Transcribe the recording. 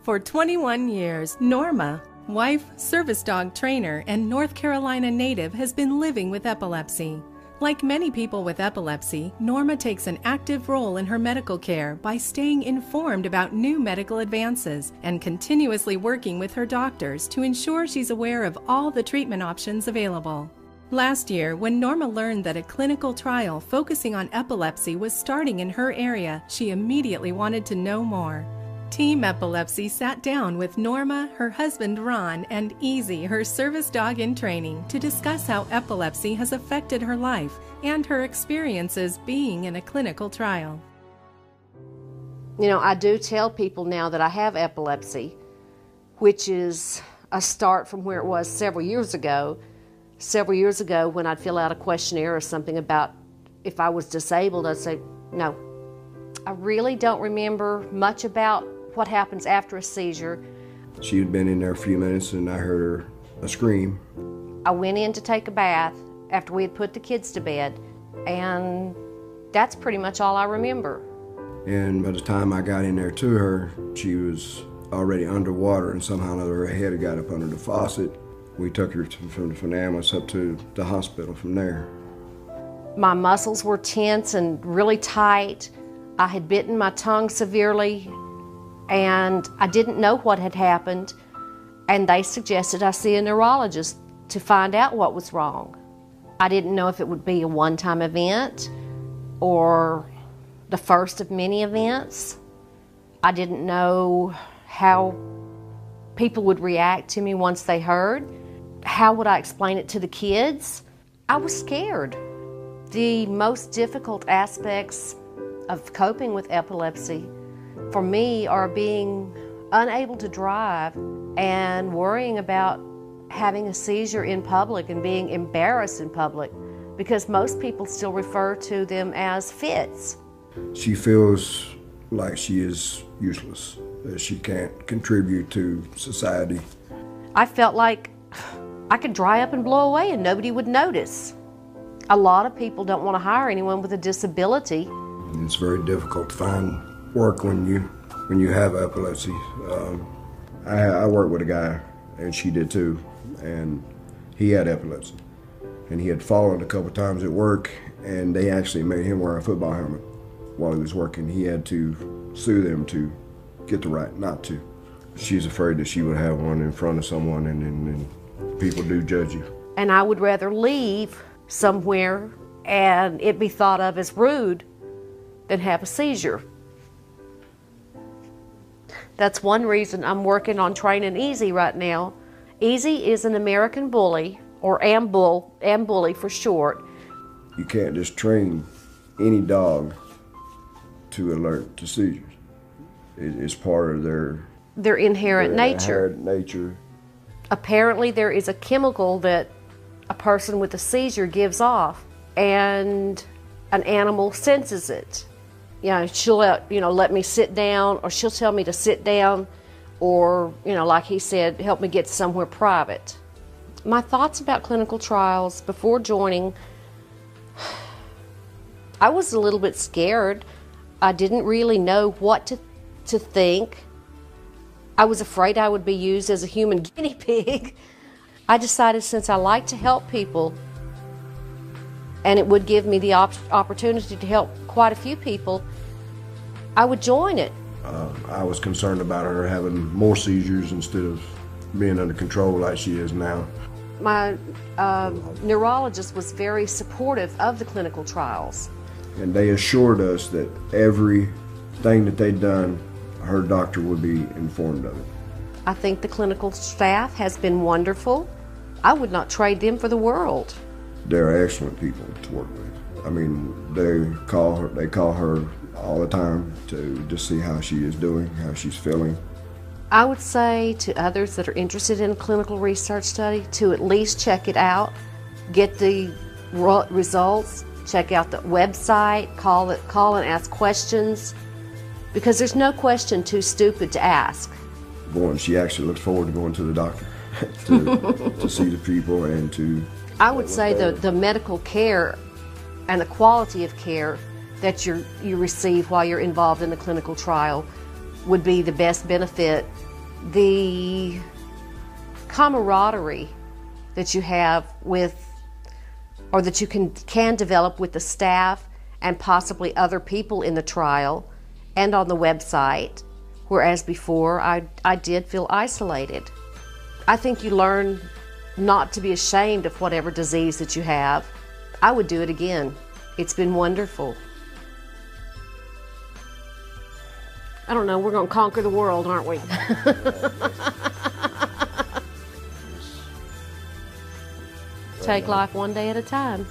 For 21 years, Norma, wife, service dog trainer, and North Carolina native, has been living with epilepsy. Like many people with epilepsy, Norma takes an active role in her medical care by staying informed about new medical advances and continuously working with her doctors to ensure she's aware of all the treatment options available. Last year, when Norma learned that a clinical trial focusing on epilepsy was starting in her area, she immediately wanted to know more. Team Epilepsy sat down with Norma, her husband Ron, and Easy, her service dog in training, to discuss how epilepsy has affected her life and her experiences being in a clinical trial. You know, I do tell people now that I have epilepsy, which is a start from where it was several years ago. Several years ago, when I'd fill out a questionnaire or something about if I was disabled, I'd say, no. I really don't remember much about what happens after a seizure. She had been in there a few minutes and I heard her scream. I went in to take a bath after we had put the kids to bed, and that's pretty much all I remember. And by the time I got in there to her, she was already underwater, and somehow or another her head had got up under the faucet. We took her from the ambulance up to the hospital from there. My muscles were tense and really tight. I had bitten my tongue severely, and I didn't know what had happened, and they suggested I see a neurologist to find out what was wrong. I didn't know if it would be a one-time event or the first of many events. I didn't know how people would react to me once they heard. How would I explain it to the kids? I was scared. The most difficult aspects of coping with epilepsy for me are being unable to drive and worrying about having a seizure in public and being embarrassed in public, because most people still refer to them as fits. She feels like she is useless, that she can't contribute to society. I felt like I could dry up and blow away and nobody would notice. A lot of people don't want to hire anyone with a disability. It's very difficult to find work when you have epilepsy. I worked with a guy, and she did too, and he had epilepsy. And he had fallen a couple times at work, and they actually made him wear a football helmet while he was working. He had to sue them to get the right not to. She's afraid that she would have one in front of someone, and people do judge you. And I would rather leave somewhere and it be thought of as rude than have a seizure. That's one reason I'm working on training Easy right now. Easy is an American bully, or bully for short. You can't just train any dog to alert to seizures. It's part of their inherent nature. Inherent nature. Apparently there is a chemical that a person with a seizure gives off, and an animal senses it. You know, she'll let me sit down, or she'll tell me to sit down, or, like he said, help me get somewhere private. My thoughts about clinical trials before joining, I was a little bit scared. I didn't really know what to think. I was afraid I would be used as a human guinea pig. I decided, since I like to help people, and it would give me the opportunity to help quite a few people, I would join it. I was concerned about her having more seizures instead of being under control like she is now. My neurologist was very supportive of the clinical trials. And they assured us that everything that they'd done, her doctor would be informed of it. I think the clinical staff has been wonderful. I would not trade them for the world. They're excellent people to work with. I mean, they call her all the time to see how she is doing, how she's feeling. I would say to others that are interested in a clinical research study to at least check it out, get the results, check out the website, call and ask questions, because there's no question too stupid to ask. She actually looks forward to going to the doctor to see the people and to... I would say the medical care and the quality of care that you receive while you're involved in the clinical trial would be the best benefit the camaraderie that you have with, or that you can develop with the staff and possibly other people in the trial and on the website, whereas before I did feel isolated. I think you learn not to be ashamed of whatever disease that you have. I would do it again. It's been wonderful. I don't know, we're going to conquer the world, aren't we? Take life one day at a time.